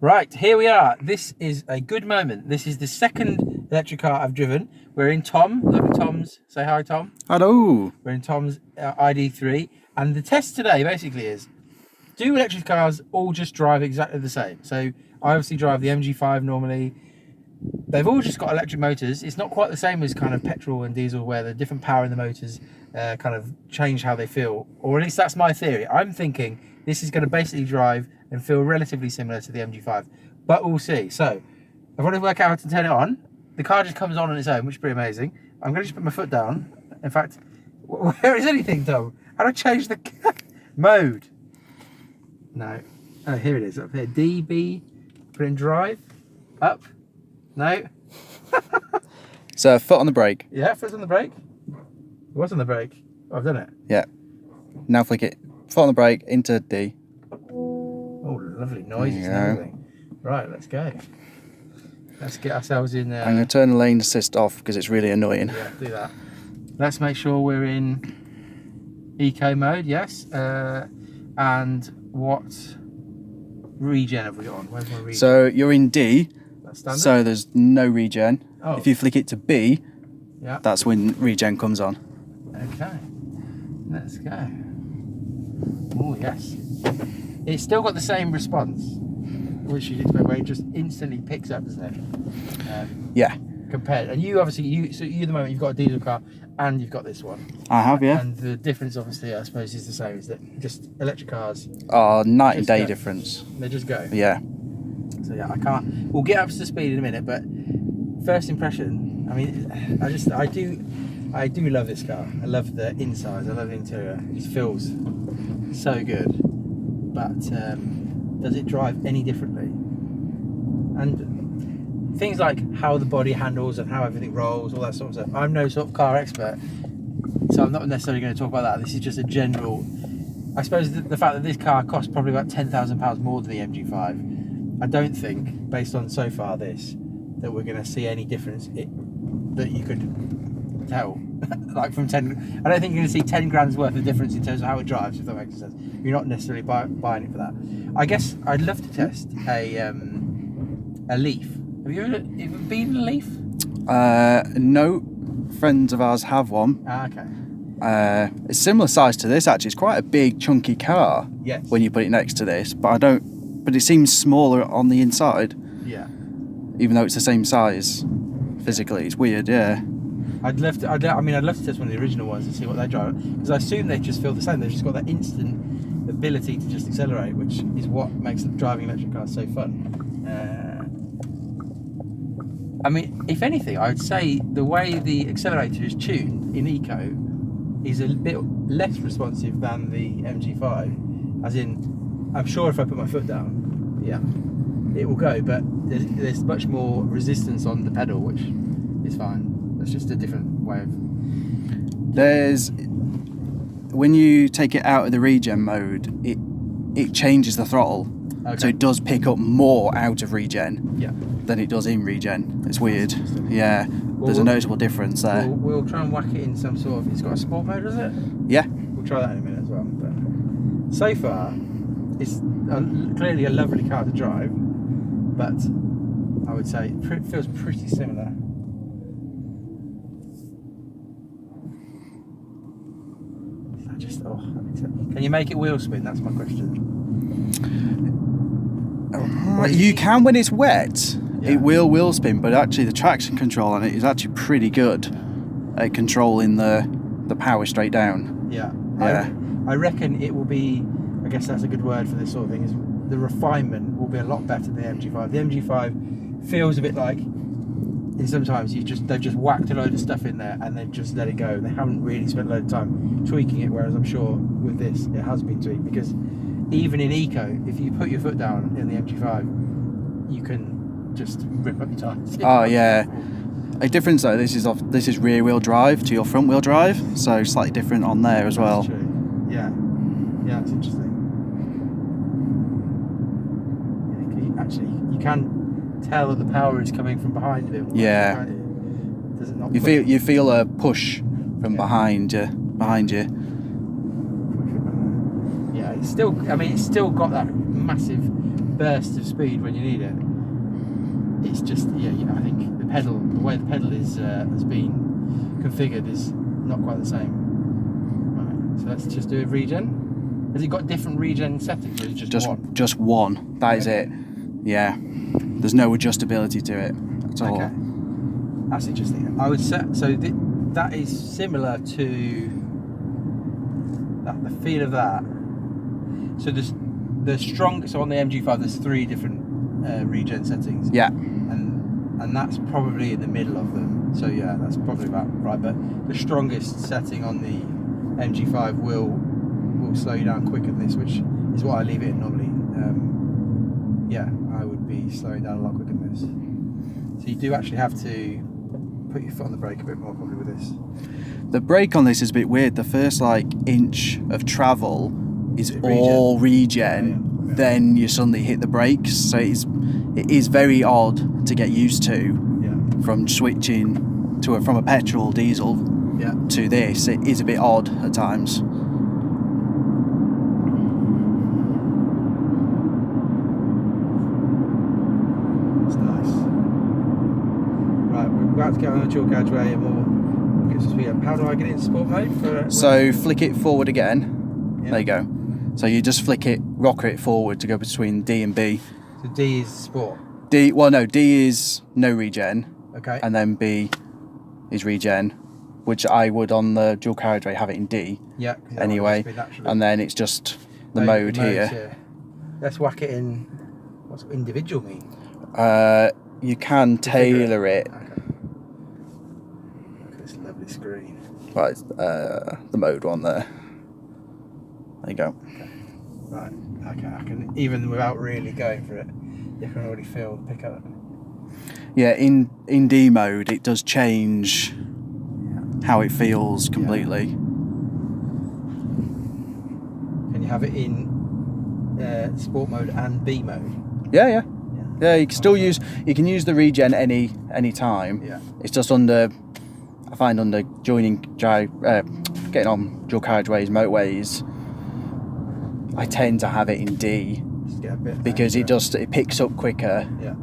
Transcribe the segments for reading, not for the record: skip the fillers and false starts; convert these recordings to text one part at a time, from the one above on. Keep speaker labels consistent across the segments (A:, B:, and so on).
A: Right, here we are. This is a good moment. This is the second electric car I've driven. We're in lovely Tom's. Say hi, Tom.
B: Hello.
A: We're in Tom's ID3. And the test today basically is, do electric cars all just drive exactly the same? So I obviously drive the MG5 normally. They've all just got electric motors. It's not quite the same as kind of petrol and diesel where the different power in the motors kind of change how they feel. Or at least that's my theory. I'm thinking this is going to basically drive and feel relatively similar to the MG5. But we'll see. So I want to work out how to turn it on. The car just comes on its own, which is pretty amazing. I'm going to just put my foot down. In fact, where is anything, Tom? How do I change the mode? No. Oh, here it is, up here. DB, put in drive, up. No.
B: So foot on the brake.
A: Yeah, foot's on the brake. What's on the brake? Oh, I've done it.
B: Yeah. Now flick it. Foot on the brake into D.
A: Oh, lovely noises and everything. Right, let's go. Let's get ourselves in there.
B: I'm going to turn the lane assist off because it's really annoying.
A: Yeah, do that. Let's make sure we're in eco mode, yes. And what regen have we got on? Where's my regen?
B: So you're in D.
A: That's standard.
B: So there's no regen.
A: Oh.
B: If you flick it to B,
A: yeah,
B: that's when regen comes on.
A: Okay, let's go. Oh yes, it's still got the same response, which you'd expect, where it just instantly picks up, doesn't it?
B: Yeah.
A: Compared, and you obviously so you at the moment you've got a diesel car and you've got this one.
B: I have, yeah.
A: And the difference, obviously, I suppose, is the same. Is that just electric cars?
B: Oh, night and day
A: go.
B: difference.
A: They just go.
B: Yeah.
A: So yeah, I can't. We'll get up to speed in a minute, but first impression. I mean, I do love this car. I love the inside. I love the interior. It just feels so good. But does it drive any differently? And things like how the body handles and how everything rolls, all that sort of stuff. I'm no sort of car expert, so I'm not necessarily going to talk about that. This is just a general. I suppose the fact that this car costs probably about £10,000 more than the MG5. I don't think, based on so far this, that we're going to see any difference that you could tell. Like from 10, I don't think you're going to see 10 grand's worth of difference in terms of how it drives, if that makes sense. You're not necessarily buying it for that. I guess I'd love to test a Leaf. Have you ever been in a Leaf?
B: No. Friends of ours have one.
A: Ah, okay.
B: It's similar size to this actually. It's quite a big chunky car.
A: Yes.
B: When you put it next to this, but it seems smaller on the inside.
A: Yeah.
B: Even though it's the same size physically. It's weird, yeah.
A: I'd love to test one of the original ones and see what they drive, because I assume they just feel the same. They've just got that instant ability to just accelerate, which is what makes driving electric cars so fun. I mean, if anything, I would say the way the accelerator is tuned in Eco is a bit less responsive than the MG5. As in, I'm sure if I put my foot down, yeah, it will go, but there's much more resistance on the pedal, which is fine. That's just a different way of...
B: When you take it out of the regen mode, it changes the throttle. Okay. So it does pick up more out of regen than it does in regen. It's weird. Yeah, there's a noticeable difference there.
A: We'll try and whack it in some sort of... It's got a sport mode, does it?
B: Yeah.
A: We'll try that in a minute as well. But so far, it's clearly a lovely car to drive, but I would say it feels pretty similar. Can you make it wheel spin? That's my question.
B: You can when it's wet. Yeah. It will wheel spin, but actually the traction control on it is actually pretty good at controlling the power straight down.
A: Yeah.
B: Yeah.
A: I reckon it will be, I guess that's a good word for this sort of thing, is the refinement will be a lot better than the MG5. The MG5 feels a bit like, and sometimes they've just whacked a load of stuff in there and they've just let it go. They haven't really spent a load of time tweaking it, whereas I'm sure with this it has been tweaked, because even in Eco, if you put your foot down in the MG5, you can just rip up your tires.
B: Oh yeah. A difference though, this is rear wheel drive to your front wheel drive, so slightly different on there as well.
A: That's true. Yeah. Yeah, it's interesting. Yeah, you can tell that the power is coming from behind a bit more.
B: Yeah.
A: Does it not?
B: You feel a push from behind you.
A: Yeah, it's still got that massive bursts of speed when you need it. It's just I think the way the pedal is has been configured is not quite the same. Right, so let's just do a regen. Has it got different regen settings, or is it just one?
B: Just one. That is it. Yeah. There's no adjustability to it at all.
A: Okay. That's interesting. I would say so. That is similar to the feel of that. So the strong. So on the MG5, there's 3 different regen settings.
B: Yeah.
A: And that's probably in the middle of them. So yeah, that's probably about right. But the strongest setting on the MG5 will slow you down quicker than this, which is what I leave it in normally. I would be slowing down a lot quicker than this. So you do actually have to put your foot on the brake a bit more probably with this.
B: The brake on this is a bit weird. The first inch of travel is all regen.
A: Yeah.
B: Then you suddenly hit the brakes. So it is very odd to get used to from switching from a petrol diesel to this. It is a bit odd at times.
A: About to get on the dual carriageway and we'll get some speed up. How do I get into sport mode?
B: So flick it forward again.
A: Yeah.
B: There you go. So you just rocker it forward to go between D and B.
A: So D is sport.
B: D is no regen.
A: Okay.
B: And then B is regen, which I would on the dual carriageway have it in D.
A: Yeah.
B: Anyway, and then it's just the mode here.
A: Let's whack it in. What's individual mean?
B: You can tailor it.
A: Okay. Lovely screen.
B: Right, the mode one there. There you go.
A: Okay. Right. Okay. I can, even without really going for it, you can already feel the pickup.
B: Yeah, in D mode, it does change how it feels completely.
A: Can you have it in sport mode and B mode?
B: Yeah. You can still use the regen any time.
A: Yeah.
B: It's just I find under getting on dual carriageways, motorways, I tend to have it in D
A: Just get a bit
B: because it picks up quicker.
A: Yeah.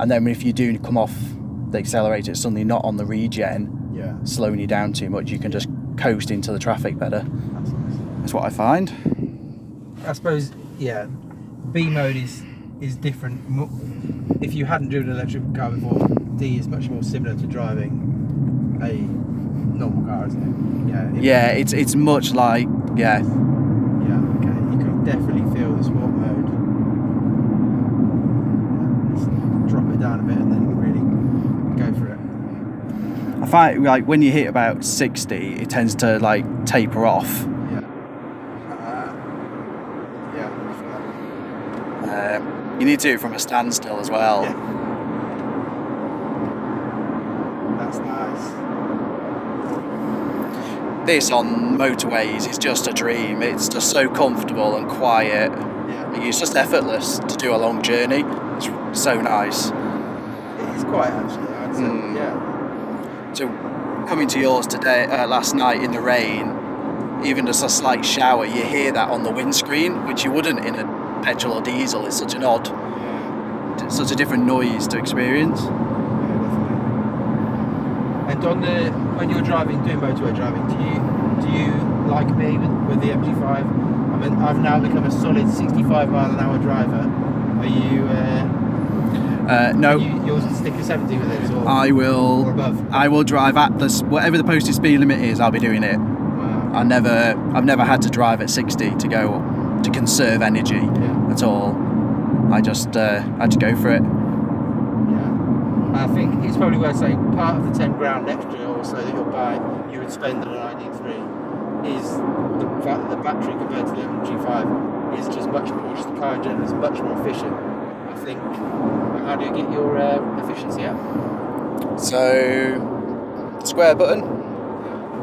B: And then if you do come off the accelerator, it's suddenly not on the regen, slowing you down too much. You can just coast into the traffic better.
A: That's nice.
B: That's what I find.
A: I suppose B mode is different. If you hadn't driven an electric car before, D is much more similar to driving a normal car, isn't it?
B: It's much like
A: okay. You can definitely feel the sport mode. Let's drop it down a bit and then really go for it.
B: I find when you hit about 60, it tends to taper off. You need to do it from a standstill as well.
A: Yeah. That's nice.
B: This on motorways is just a dream. It's just so comfortable and quiet.
A: Yeah.
B: It's just effortless to do a long journey. It's so nice.
A: It is quite actually, I'd say. Yeah.
B: So coming to yours today, last night in the rain, even just a slight shower, you hear that on the windscreen, which you wouldn't in a petrol or diesel. It's such such a different noise to experience.
A: Yeah, definitely. And when you're doing motorway driving, do you like me with the MG5? I mean, I've now become a solid 65 mile an hour driver. Are you?
B: No.
A: Yours stick to 70 with it, or
B: I will.
A: Or above.
B: I will drive at whatever the posted speed limit is. I'll be doing it.
A: Wow.
B: I've never had to drive at 60 to conserve energy at all. I just had to go for it.
A: Yeah. I think it's probably worth saying part of the 10 grand extra also that you would spend on an ID3 is the fact that the battery compared to the MG5 is just the car in general is much more efficient. I think. How do you get your efficiency up?
B: So, square button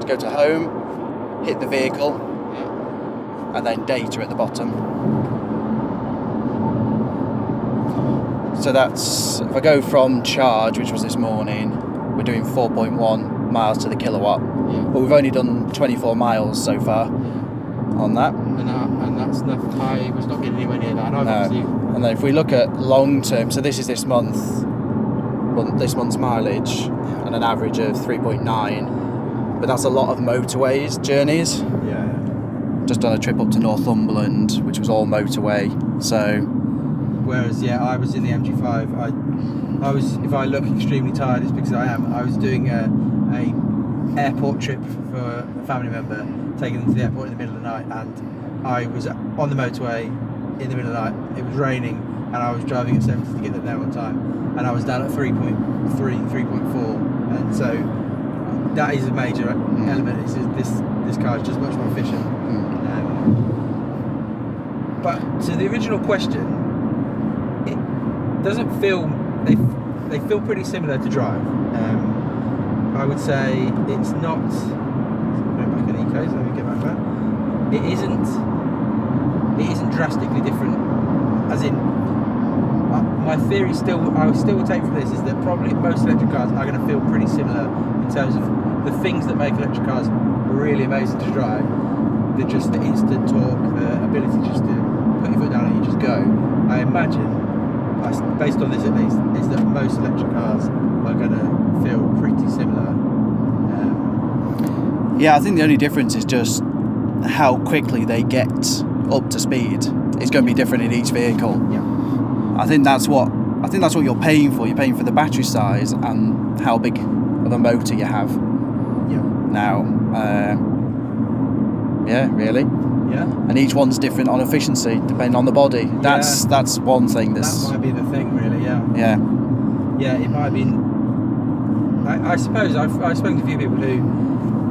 B: to go to home, hit the vehicle, and then data at the bottom. So that's, if I go from charge, which was this morning, we're doing 4.1 miles to the kilowatt.
A: Yeah.
B: But we've only done 24 miles so far on that.
A: And that's nothing. I was not getting anywhere near that. And I've obviously
B: And then if we look at long term, so this is this month's mileage, and an average of 3.9, but that's a lot of motorways journeys.
A: Yeah.
B: Just done a trip up to Northumberland, which was all motorway. So,
A: whereas I was in the MG5. I was, if I look extremely tired, it's because I am. I was doing a airport trip for a family member, taking them to the airport in the middle of the night, and I was on the motorway in the middle of the night. It was raining, and I was driving at 70 to get them there on time, and I was down at 3.3, 3.4, and so that is a major element. This car is just much more efficient. But to the original question, it doesn't feel. They feel pretty similar to drive. I would say it's not. Put it back in the ecos. Let me get back there. It isn't drastically different. As in, my theory I still would take from this is that probably most electric cars are going to feel pretty similar in terms of the things that make electric cars really amazing to drive. They're just the instant torque, the ability just to put your foot down and you just go. I imagine, based on this at least, is that most electric cars are going to feel pretty similar.
B: Yeah, I think the only difference is just how quickly they get up to speed. It's going to be different in each vehicle.
A: Yeah.
B: I think that's what you're paying for. You're paying for the battery size and how big of a motor you have.
A: Yeah.
B: Now, yeah, really.
A: Yeah.
B: And each one's different on efficiency depending on the body. That's one thing.
A: That might be the thing, really. Yeah.
B: Yeah.
A: Yeah, it might have been. I suppose I've spoken to a few people who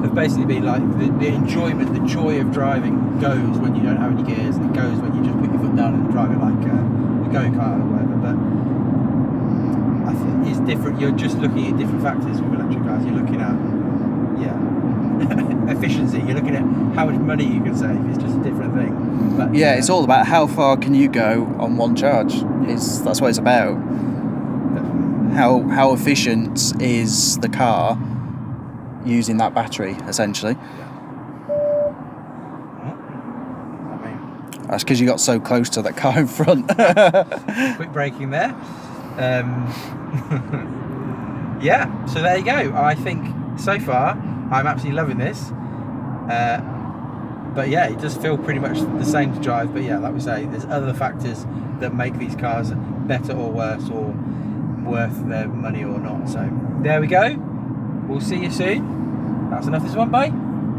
A: have basically been like the enjoyment, the joy of driving goes when you don't have any gears, and it goes when you just put your foot down and drive it like a go-kart or whatever. But I think it's different. You're just looking at different factors with electric cars. You're looking at efficiency. You're looking at how much money you can save. It's just a different thing. But,
B: it's all about how far can you go on one charge. That's what it's about. How efficient is the car using that battery, essentially. That's because you got so close to that car in front.
A: Quick braking there. Yeah, so there you go. I think so far I'm absolutely loving this. But yeah, it does feel pretty much the same to drive. But yeah, like we say, there's other factors that make these cars better or worse, or worth their money or not. So there we go. We'll see you soon. That's enough this one. Bye.